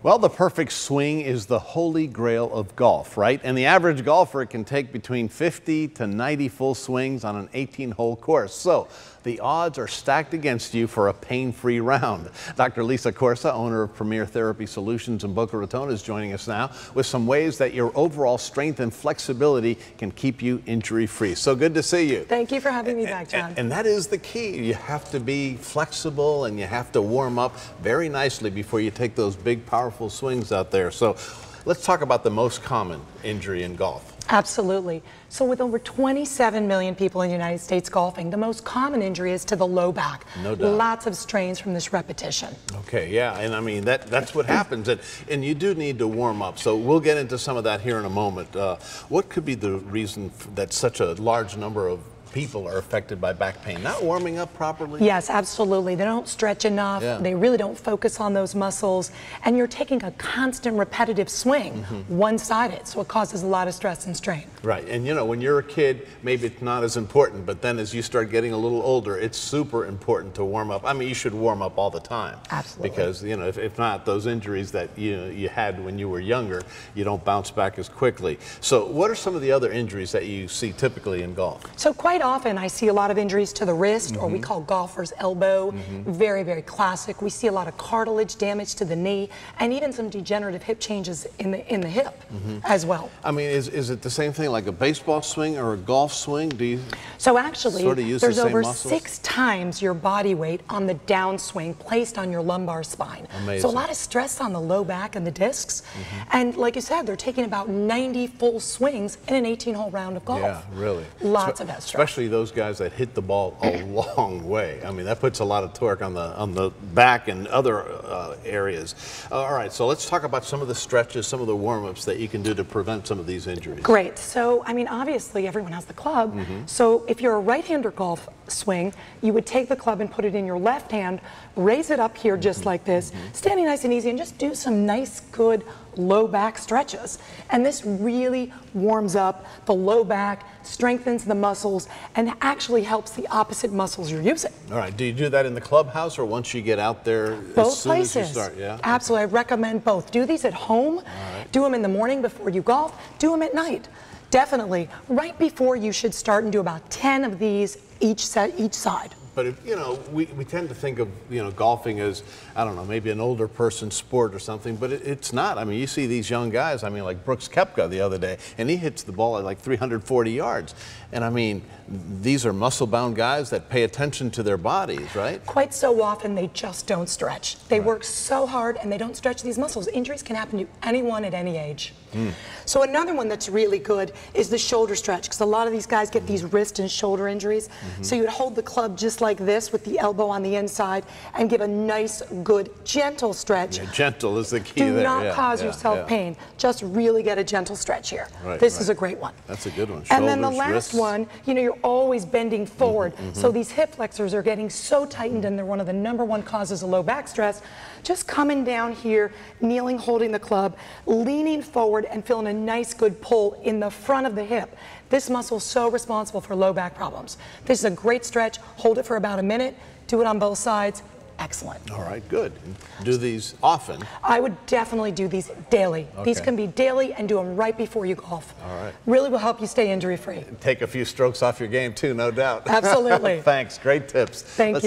Well, the perfect swing is the holy grail of golf, right? And the average golfer can take between 50 to 90 full swings on an 18-hole course. So the odds are stacked against you for a pain-free round. Dr. Lisa Corsa, owner of Premier Therapy Solutions in Boca Raton, is joining us now with some ways that your overall strength and flexibility can keep you injury-free. So good to see you. Thank you for having me back, John. And that is the key. You have to be flexible and you have to warm up very nicely before you take those big, powerful swings out there. So let's talk about the most common injury in golf. Absolutely. So with over 27 million people in the United States golfing, the most common injury is to the low back. No doubt. Lots of strains from this repetition. Okay, yeah, and I mean, that's what happens, and you do need to warm up. So we'll get into some of that here in a moment. What could be the reason that such a large number of people are affected by back pain? Not warming up properly? Yes, absolutely. They don't stretch enough. Yeah. They really don't focus on those muscles. And you're taking a constant repetitive swing, one-sided, so it causes a lot of stress and strain. Right, and you know, when you're a kid, maybe it's not as important, but then as you start getting a little older, it's super important to warm up. I mean, you should warm up all the time. Absolutely. Because, you know, if not, those injuries that you had when you were younger, you don't bounce back as quickly. So what are some of the other injuries that you see typically in golf? So quite often I see a lot of injuries to the wrist, or we call golfer's elbow. Very, very classic. We see a lot of cartilage damage to the knee, and even some degenerative hip changes in the hip as well. I mean, is it the same thing like a baseball swing or a golf swing? Do you so actually, sort of use there's the same over muscles? 6 times your body weight on the downswing placed on your lumbar spine. Amazing. So a lot of stress on the low back and the discs. And like you said, they're taking about 90 full swings in an 18-hole round of golf. Yeah, really. Lots of that stress. Especially those guys that hit the ball a long way. I mean, that puts a lot of torque on the back and other areas. All right, so let's talk about some of the stretches, some of the warm-ups that you can do to prevent some of these injuries. Great. So, I mean, obviously everyone has the club. So if you're a right-hander golf swing, you would take the club and put it in your left hand, raise it up here just like this, standing nice and easy, and just do some nice, good low back stretches. And this really warms up the low back, strengthens the muscles, and actually helps the opposite muscles you're using. All right, do you do that in the clubhouse or once you get out there? Both as soon places. As you start? Yeah? Absolutely. I recommend both. Do these at home. Do them in the morning before you golf. Do them at night. Definitely. Right before you should start and do about 10 of these each side. But if, you know, we tend to think of, you know, golfing as, I don't know, maybe an older person's sport or something, but it's not. I mean, you see these young guys, I mean, like Brooks Koepka the other day, and he hits the ball at like 340 yards. And I mean, these are muscle-bound guys that pay attention to their bodies, right? Quite so often they just don't stretch. They work so hard and they don't stretch these muscles. Injuries can happen to anyone at any age. So another one that's really good is the shoulder stretch, because a lot of these guys get these wrist and shoulder injuries. So you would hold the club just like this with the elbow on the inside and give a nice, good, gentle stretch. Yeah, gentle is the key there. Do there. not cause yourself pain. Just really get a gentle stretch here. This is a great one. That's a good one. And then the Shoulders, last wrists. one, you know, you're always bending forward. So these hip flexors are getting so tightened, and they're one of the #1 causes of low back stress. Just coming down here, kneeling, holding the club, leaning forward and feeling a nice good pull in the front of the hip. This muscle is so responsible for low back problems. This is a great stretch. Hold it for about a minute. Do it on both sides. Excellent. All right, good. Do these often? I would definitely do these daily. These can be daily, and do them right before you golf. All right. Really will help you stay injury free. Take a few strokes off your game too, no doubt. Absolutely. Thanks, great tips. Thank you.